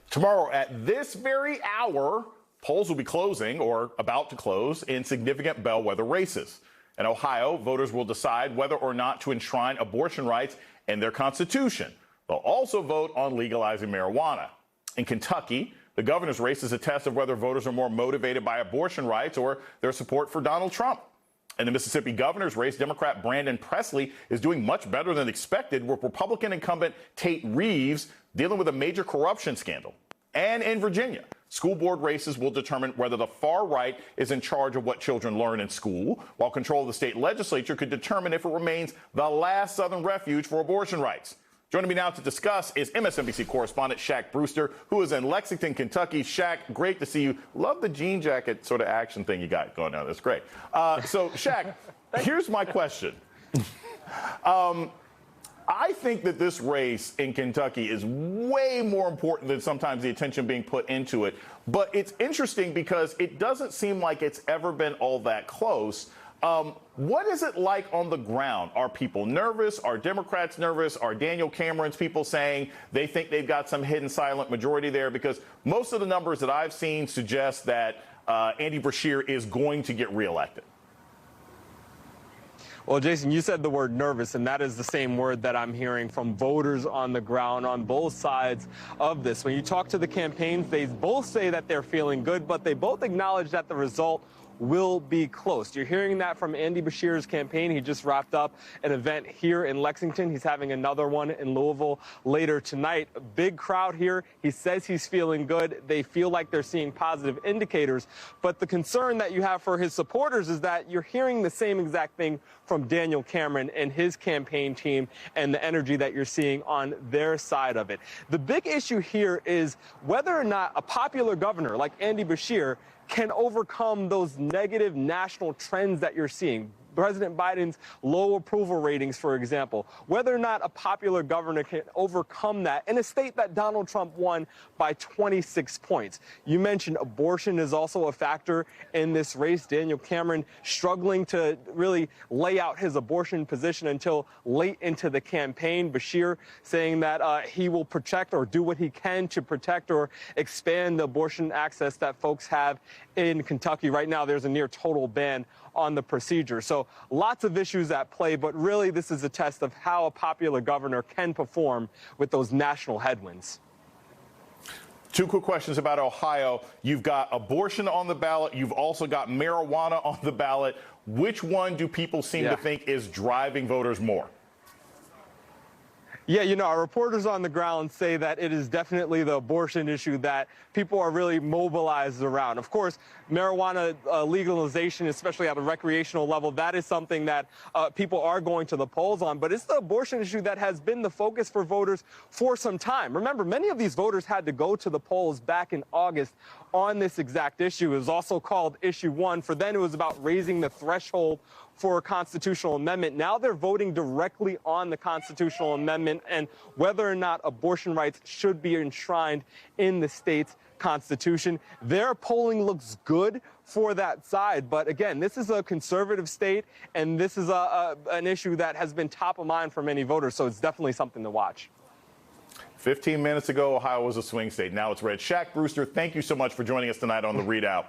Tomorrow at this very hour, polls will be closing or about to close in significant bellwether races. In Ohio, voters will decide whether or not to enshrine abortion rights in their constitution. They'll also vote on legalizing marijuana. In Kentucky, the governor's race is a test of whether voters are more motivated by abortion rights or their support for Donald Trump. In the Mississippi governor's race, Democrat Brandon Presley is doing much better than expected, with Republican incumbent Tate Reeves dealing with a major corruption scandal. And in Virginia, school board races will determine whether the far right is in charge of what children learn in school, while control of the state legislature could determine if it remains the last Southern refuge for abortion rights. Joining me now to discuss is MSNBC correspondent Shaq Brewster, who is in Lexington, Kentucky. Shaq, great to see you. Love the jean jacket sort of action thing you got going on. That's great. So, Shaq, here's my question. I think that this race in Kentucky is way more important than sometimes the attention being put into it. But it's interesting because it doesn't seem like it's ever been all that close. What is it like on the ground? Are people nervous? Are Democrats nervous? Are Daniel Cameron's people saying they think they've got some hidden silent majority there? Because most of the numbers that I've seen suggest that Andy Beshear is going to get reelected. Well, Jason, you said the word nervous, and that is the same word that I'm hearing from voters on the ground on both sides of this. When you talk to the campaigns, they both say that they're feeling good, but they both acknowledge that the result will be close. You're hearing that from Andy Beshear's campaign. He just wrapped up an event here in Lexington. He's having another one in Louisville later tonight. A big crowd here. He says he's feeling good. They feel like they're seeing positive indicators. But the concern that you have for his supporters is that you're hearing the same exact thing from Daniel Cameron and his campaign team and the energy that you're seeing on their side of it. The big issue here is whether or not a popular governor like Andy Beshear can overcome those negative national trends that you're seeing. President Biden's low approval ratings, for example, whether or not a popular governor can overcome that in a state that Donald Trump won by 26 points. You mentioned abortion is also a factor in this race. Daniel Cameron struggling to really lay out his abortion position until late into the campaign. Beshear saying that he will protect or do what he can to protect or expand the abortion access that folks have in Kentucky. Right now, there's a near total ban on the procedure. So lots of issues at play, but really this is a test of how a popular governor can perform with those national headwinds. Two quick questions about Ohio. You've got abortion on the ballot. You've also got marijuana on the ballot. Which one do people seem to think is driving voters more? Yeah, you know, our reporters on the ground say that it is definitely the abortion issue that people are really mobilized around. Of course, marijuana legalization, especially at a recreational level, that is something that people are going to the polls on. But it's the abortion issue that has been the focus for voters for some time. Remember, many of these voters had to go to the polls back in August on this exact issue. It was also called Issue 1. For then, it was about raising the threshold for a constitutional amendment. Now they're voting directly on the constitutional amendment and whether or not abortion rights should be enshrined in the state's constitution. Their polling looks good for that side. But again, this is a conservative state, and this is an issue that has been top of mind for many voters. So it's definitely something to watch. 15 minutes ago, Ohio was a swing state. Now it's red. Shaq Brewster, thank you so much for joining us tonight on The ReidOut.